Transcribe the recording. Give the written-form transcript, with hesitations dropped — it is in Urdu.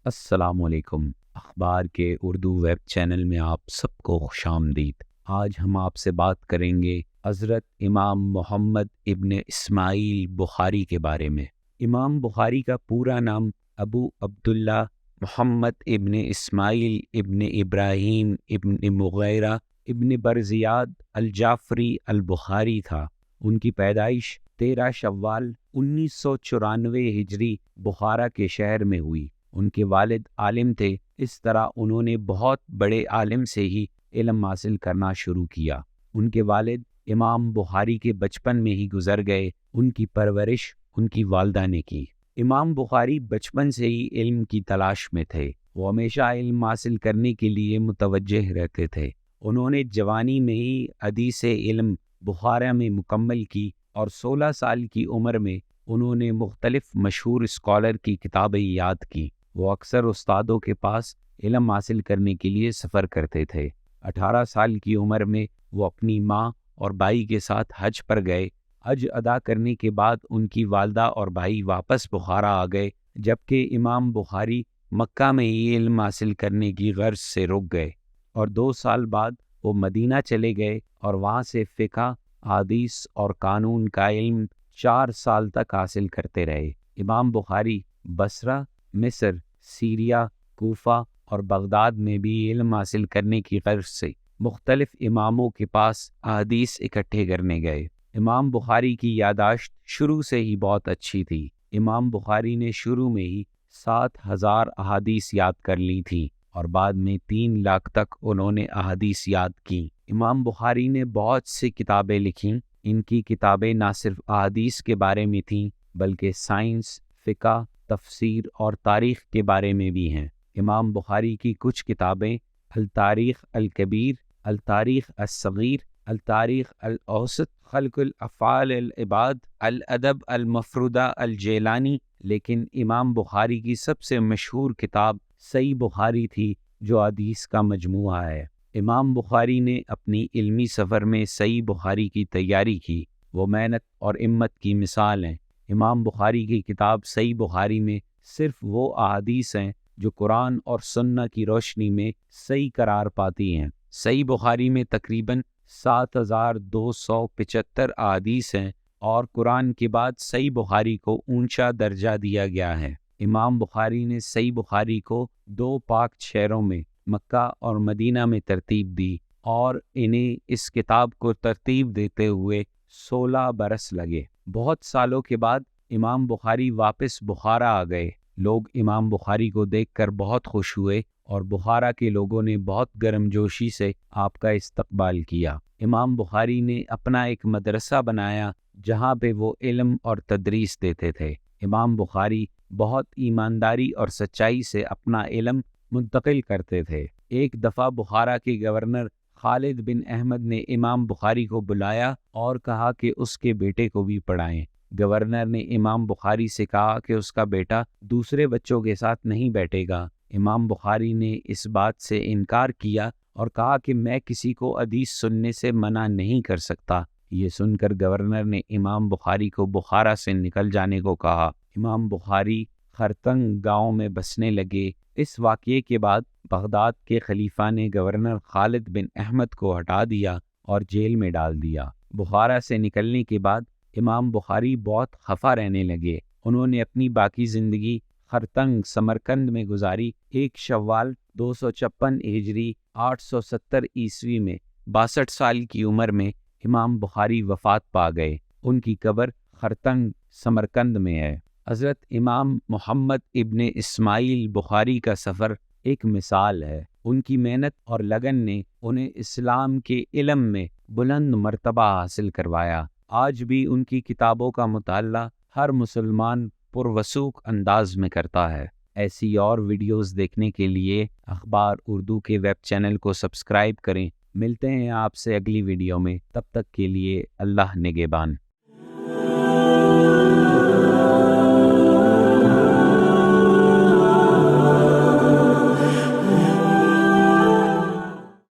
السلام علیکم۔ اخبار کے اردو ویب چینل میں آپ سب کو خوش آمدید۔ آج ہم آپ سے بات کریں گے حضرت امام محمد ابن اسماعیل بخاری کے بارے میں۔ امام بخاری کا پورا نام ابو عبداللہ محمد ابن اسماعیل ابن ابراہیم ابن مغیرہ ابن برزیاد الجعفری البخاری تھا۔ ان کی پیدائش 13 شوال 1994 ہجری بخارا کے شہر میں ہوئی۔ ان کے والد عالم تھے، اس طرح انہوں نے بہت بڑے عالم سے ہی علم حاصل کرنا شروع کیا۔ ان کے والد امام بخاری کے بچپن میں ہی گزر گئے۔ ان کی پرورش ان کی والدہ نے کی۔ امام بخاری بچپن سے ہی علم کی تلاش میں تھے۔ وہ ہمیشہ علم حاصل کرنے کے لیے متوجہ رہتے تھے۔ انہوں نے جوانی میں ہی حدیث علم بخارا میں مکمل کی اور 16 سال کی عمر میں انہوں نے مختلف مشہور اسکالر کی کتابیں یاد کی۔ وہ اکثر استادوں کے پاس علم حاصل کرنے کے لیے سفر کرتے تھے۔ 18 سال کی عمر میں وہ اپنی ماں اور بھائی کے ساتھ حج پر گئے۔ حج ادا کرنے کے بعد ان کی والدہ اور بھائی واپس بخارا آ گئے، جبکہ امام بخاری مکہ میں ہی علم حاصل کرنے کی غرض سے رک گئے، اور 2 سال بعد وہ مدینہ چلے گئے اور وہاں سے فقہ، حدیث اور قانون کا علم 4 سال تک حاصل کرتے رہے۔ امام بخاری بصرہ، مصر، سیریا، کوفہ اور بغداد میں بھی علم حاصل کرنے کی غرض سے مختلف اماموں کے پاس احادیث اکٹھے کرنے گئے۔ امام بخاری کی یادداشت شروع سے ہی بہت اچھی تھی۔ امام بخاری نے شروع میں ہی 7000 احادیث یاد کر لی تھیں اور بعد میں 3 لاکھ تک انہوں نے احادیث یاد کی۔ امام بخاری نے بہت سی کتابیں لکھیں۔ ان کی کتابیں نہ صرف احادیث کے بارے میں تھیں بلکہ سائنس، فقہ، تفسیر اور تاریخ کے بارے میں بھی ہیں۔ امام بخاری کی کچھ کتابیں التاریخ الکبیر، التاریخ الصغیر، التاریخ الاوسط، خلق الافعال العباد، الادب المفردہ الجیلانی، لیکن امام بخاری کی سب سے مشہور کتاب صحیح بخاری تھی، جو حدیث کا مجموعہ ہے۔ امام بخاری نے اپنی علمی سفر میں صحیح بخاری کی تیاری کی۔ وہ محنت اور ہمت کی مثال ہیں۔ امام بخاری کی کتاب صحیح بخاری میں صرف وہ احادیث ہیں جو قرآن اور سنت کی روشنی میں صحیح قرار پاتی ہیں۔ صحیح بخاری میں تقریباً 7275 احادیث ہیں اور قرآن کے بعد صحیح بخاری کو اونچا درجہ دیا گیا ہے۔ امام بخاری نے صحیح بخاری کو 2 پاک شہروں میں مکہ اور مدینہ میں ترتیب دی، اور انہیں اس کتاب کو ترتیب دیتے ہوئے 16 برس لگے۔ بہت سالوں کے بعد امام بخاری واپس بخارا آ گئے۔ لوگ امام بخاری کو دیکھ کر بہت خوش ہوئے اور بخارا کے لوگوں نے بہت گرم جوشی سے آپ کا استقبال کیا۔ امام بخاری نے اپنا ایک مدرسہ بنایا جہاں پہ وہ علم اور تدریس دیتے تھے۔ امام بخاری بہت ایمانداری اور سچائی سے اپنا علم منتقل کرتے تھے۔ ایک دفعہ بخارا کے گورنر خالد بن احمد نے امام بخاری کو بلایا اور کہا کہ اس کے بیٹے کو بھی پڑھائیں۔ گورنر نے امام بخاری سے کہا کہ اس کا بیٹا دوسرے بچوں کے ساتھ نہیں بیٹھے گا۔ امام بخاری نے اس بات سے انکار کیا اور کہا کہ میں کسی کو حدیث سننے سے منع نہیں کر سکتا۔ یہ سن کر گورنر نے امام بخاری کو بخارا سے نکل جانے کو کہا۔ امام بخاری خرطنگ گاؤں میں بسنے لگے۔ اس واقعے کے بعد بغداد کے خلیفہ نے گورنر خالد بن احمد کو ہٹا دیا اور جیل میں ڈال دیا۔ بخارا سے نکلنے کے بعد امام بخاری بہت خفا رہنے لگے۔ انہوں نے اپنی باقی زندگی خرطنگ سمرقند میں گزاری۔ 1 شوال 256 ہجری 870 عیسوی میں 62 سال کی عمر میں امام بخاری وفات پا گئے۔ ان کی قبر خرطنگ سمرقند میں ہے۔ حضرت امام محمد ابن اسماعیل بخاری کا سفر ایک مثال ہے۔ ان کی محنت اور لگن نے انہیں اسلام کے علم میں بلند مرتبہ حاصل کروایا۔ آج بھی ان کی کتابوں کا مطالعہ ہر مسلمان پروسوخ انداز میں کرتا ہے۔ ایسی اور ویڈیوز دیکھنے کے لیے اخبار اردو کے ویب چینل کو سبسکرائب کریں۔ ملتے ہیں آپ سے اگلی ویڈیو میں، تب تک کے لیے اللہ نگہبان۔